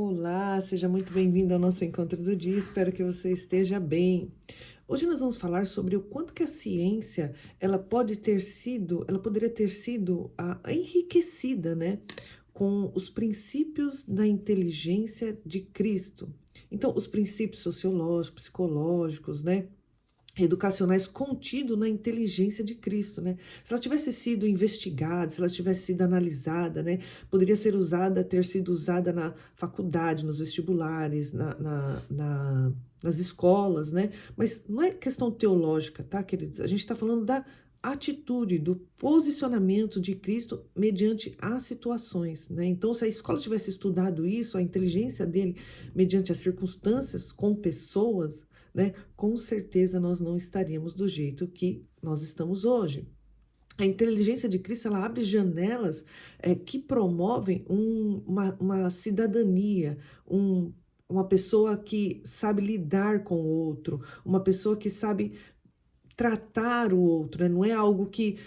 Olá, seja muito bem-vindo ao nosso encontro do dia. Espero que você esteja bem. Hoje nós vamos falar sobre o quanto que a ciência, ela poderia ter sido enriquecida, né, com os princípios da inteligência de Cristo. Então, os princípios sociológicos, psicológicos, né, educacionais contido na inteligência de Cristo, né? Se ela tivesse sido investigada, se ela tivesse sido analisada, né? Poderia ser usada, ter sido usada na faculdade, nos vestibulares, nas escolas, né? Mas não é questão teológica, tá, queridos? A gente está falando da atitude, do posicionamento de Cristo mediante as situações, né? Então, se a escola tivesse estudado isso, a inteligência dele mediante as circunstâncias, com pessoas, né? Com certeza nós não estaríamos do jeito que nós estamos hoje. A inteligência de Cristo, ela abre janelas que promovem uma cidadania, uma pessoa que sabe lidar com o outro, uma pessoa que sabe tratar o outro, né? Não é algo que,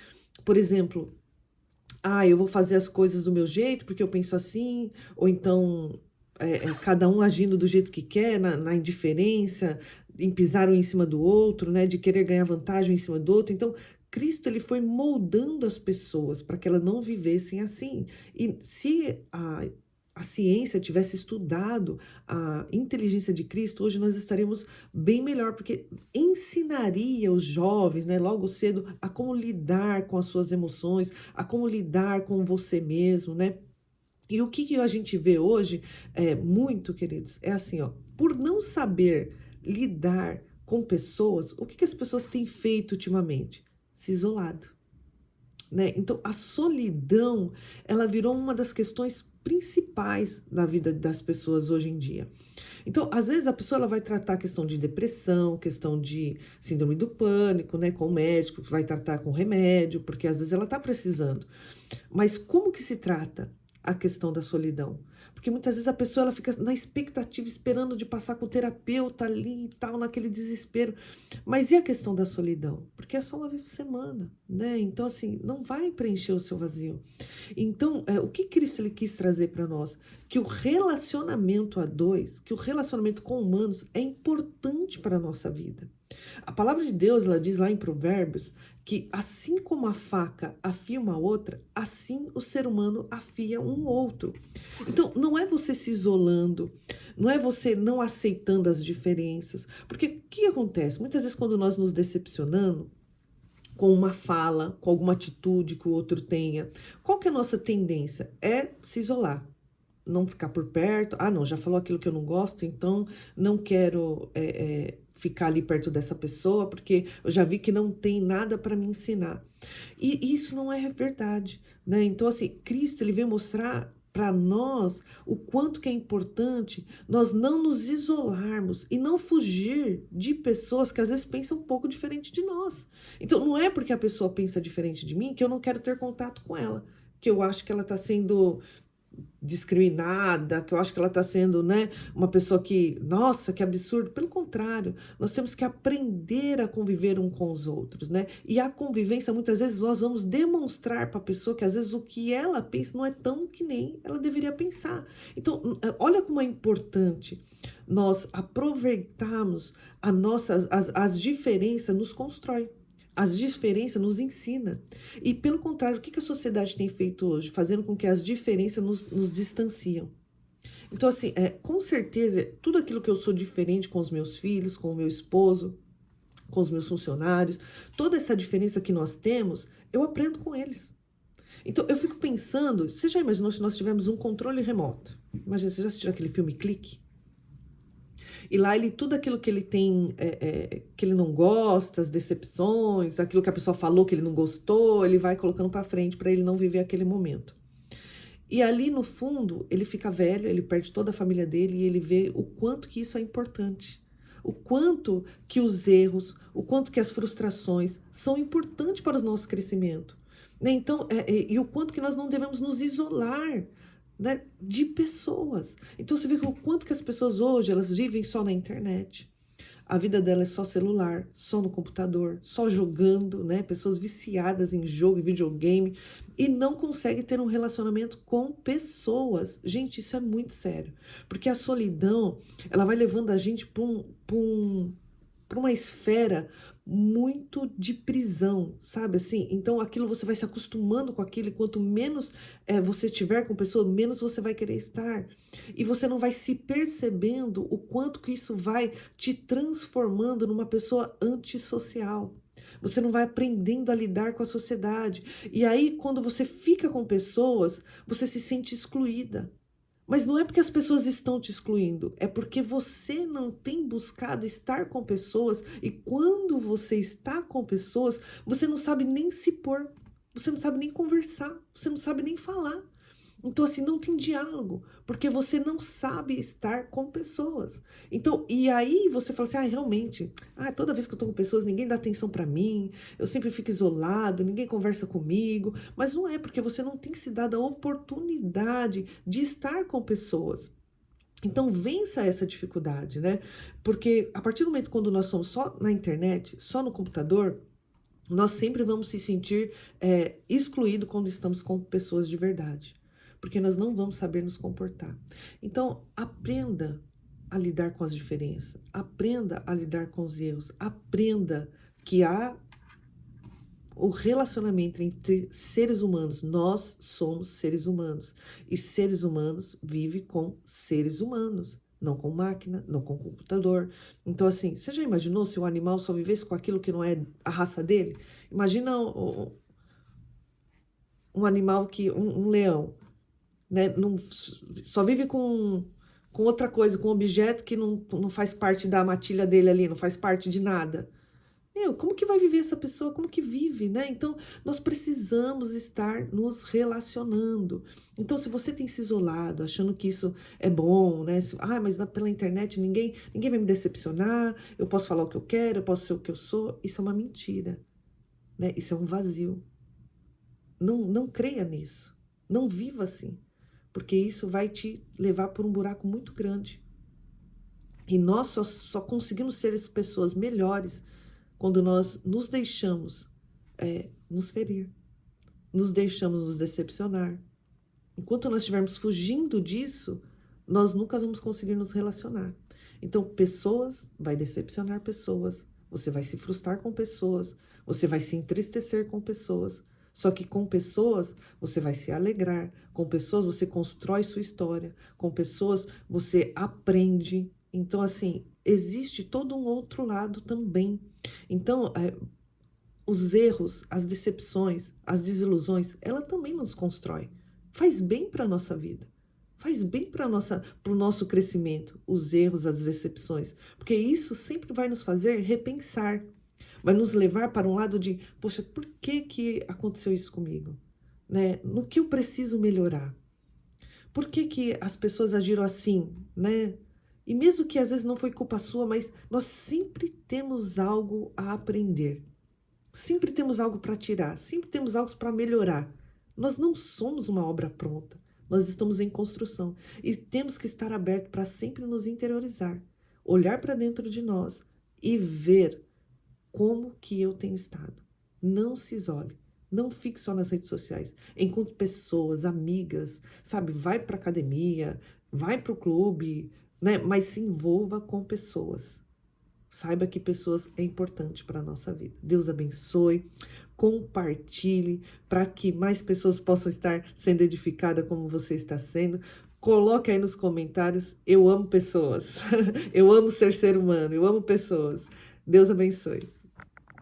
por exemplo, eu vou fazer as coisas do meu jeito porque eu penso assim, ou então cada um agindo do jeito que quer, na indiferença, em pisar um em cima do outro, né, de querer ganhar vantagem em cima do outro. Então, Cristo ele foi moldando as pessoas para que elas não vivessem assim. E se a ciência tivesse estudado a inteligência de Cristo, hoje nós estaríamos bem melhor, porque ensinaria os jovens, né, logo cedo, a como lidar com as suas emoções, a como lidar com você mesmo, né? E o que a gente vê hoje, muito, queridos, é assim, ó, por não saber lidar com pessoas, o que as pessoas têm feito ultimamente? Se isolado, né? Então, a solidão, ela virou uma das questões principais na vida das pessoas hoje em dia. Então, às vezes a pessoa ela vai tratar a questão de depressão, questão de síndrome do pânico, né, com o médico, vai tratar com remédio, porque às vezes ela está precisando. Mas como que se trata a questão da solidão? Porque muitas vezes a pessoa ela fica na expectativa, esperando de passar com o terapeuta ali e tal, naquele desespero. Mas e a questão da solidão? Porque é só uma vez por semana, né? Então, assim, não vai preencher o seu vazio. Então, o que Cristo ele quis trazer para nós? Que o relacionamento a dois, que o relacionamento com humanos é importante para a nossa vida. A palavra de Deus, ela diz lá em Provérbios que assim como a faca afia uma outra, assim o ser humano afia um outro. Então, não é você se isolando, não é você não aceitando as diferenças, porque o que acontece? Muitas vezes quando nós nos decepcionamos com uma fala, com alguma atitude que o outro tenha, qual que é a nossa tendência? É se isolar. Não ficar por perto. Não, já falou aquilo que eu não gosto, então não quero ficar ali perto dessa pessoa, porque eu já vi que não tem nada para me ensinar. E isso não é verdade, né? Então, assim, Cristo ele veio mostrar para nós o quanto que é importante nós não nos isolarmos e não fugir de pessoas que às vezes pensam um pouco diferente de nós. Então, não é porque a pessoa pensa diferente de mim que eu não quero ter contato com ela, que eu acho que ela está sendo discriminada, que eu acho que ela está sendo, né, uma pessoa que, nossa, que absurdo. Pelo contrário, nós temos que aprender a conviver um com os outros, né? E a convivência, muitas vezes, nós vamos demonstrar para a pessoa que às vezes o que ela pensa não é tão que nem ela deveria pensar. Então, olha como é importante nós aproveitarmos as diferenças nos constrói. As diferenças nos ensina. E, pelo contrário, o que a sociedade tem feito hoje? Fazendo com que as diferenças nos distanciam. Então, assim, com certeza, tudo aquilo que eu sou diferente com os meus filhos, com o meu esposo, com os meus funcionários, toda essa diferença que nós temos, eu aprendo com eles. Então, eu fico pensando, você já imaginou se nós tivermos um controle remoto? Imagina, você já assistiu aquele filme Clique? E lá ele, tudo aquilo que ele tem, que ele não gosta, as decepções, aquilo que a pessoa falou que ele não gostou, ele vai colocando para frente para ele não viver aquele momento. E ali no fundo, ele fica velho, ele perde toda a família dele e ele vê o quanto que isso é importante. O quanto que os erros, o quanto que as frustrações são importantes para o nosso crescimento. Né? Então, e o quanto que nós não devemos nos isolar, né, de pessoas. Então você vê o quanto que as pessoas hoje elas vivem só na internet. a vida dela é só celular, só no computador, só jogando, né? Pessoas viciadas em jogo e videogame e não consegue ter um relacionamento com pessoas. Gente, isso é muito sério, porque a solidão, ela vai levando a gente para uma esfera muito de prisão, sabe assim? Então aquilo você vai se acostumando com aquilo e quanto menos você estiver com pessoa, menos você vai querer estar. E você não vai se percebendo o quanto que isso vai te transformando numa pessoa antissocial. Você não vai aprendendo a lidar com a sociedade. E aí, quando você fica com pessoas, você se sente excluída. Mas não é porque as pessoas estão te excluindo, é porque você não tem buscado estar com pessoas e quando você está com pessoas, você não sabe nem se pôr, você não sabe nem conversar, você não sabe nem falar. Então, assim, não tem diálogo, porque você não sabe estar com pessoas. Então, e aí você fala assim, realmente, toda vez que eu tô com pessoas, ninguém dá atenção para mim, eu sempre fico isolado, ninguém conversa comigo. Mas não é, porque você não tem se dado a oportunidade de estar com pessoas. Então, vença essa dificuldade, né? Porque a partir do momento quando nós somos só na internet, só no computador, nós sempre vamos se sentir excluídos quando estamos com pessoas de verdade, porque nós não vamos saber nos comportar. Então, aprenda a lidar com as diferenças, aprenda a lidar com os erros, aprenda que há o relacionamento entre seres humanos. Nós somos seres humanos e seres humanos vivem com seres humanos, não com máquina, não com computador. Então, assim, você já imaginou se o animal só vivesse com aquilo que não é a raça dele? Imagina um animal um leão, né? Só vive com outra coisa, com um objeto que não faz parte da matilha dele ali, não faz parte de nada. Como que vai viver essa pessoa? Como que vive, né? Então, nós precisamos estar nos relacionando. Então, se você tem se isolado, achando que isso é bom, né? Mas pela internet ninguém vai me decepcionar, eu posso falar o que eu quero, eu posso ser o que eu sou. Isso é uma mentira, né? Isso é um vazio. Não creia nisso. Não viva assim, porque isso vai te levar por um buraco muito grande. E nós só conseguimos ser as pessoas melhores quando nós nos deixamos nos ferir, nos deixamos nos decepcionar. Enquanto nós estivermos fugindo disso, nós nunca vamos conseguir nos relacionar. Então, pessoas, vai decepcionar pessoas, você vai se frustrar com pessoas, você vai se entristecer com pessoas. Só que com pessoas você vai se alegrar, com pessoas você constrói sua história, com pessoas você aprende. Então, assim, existe todo um outro lado também. Então, os erros, as decepções, as desilusões, ela também nos constrói. Faz bem para a nossa vida. Faz bem para o nosso crescimento, os erros, as decepções. Porque isso sempre vai nos fazer repensar. Vai nos levar para um lado de, poxa, por que aconteceu isso comigo? Né? No que eu preciso melhorar? Por que as pessoas agiram assim, né? E mesmo que às vezes não foi culpa sua, mas nós sempre temos algo a aprender. Sempre temos algo para tirar, sempre temos algo para melhorar. Nós não somos uma obra pronta, nós estamos em construção e temos que estar abertos para sempre nos interiorizar, olhar para dentro de nós e ver como que eu tenho estado. Não se isole, não fique só nas redes sociais. Encontre pessoas, amigas, sabe? Vai para academia, vai para o clube, né? Mas se envolva com pessoas. Saiba que pessoas é importante para a nossa vida. Deus abençoe, compartilhe para que mais pessoas possam estar sendo edificadas como você está sendo. Coloque aí nos comentários, eu amo pessoas, eu amo ser humano, eu amo pessoas. Deus abençoe.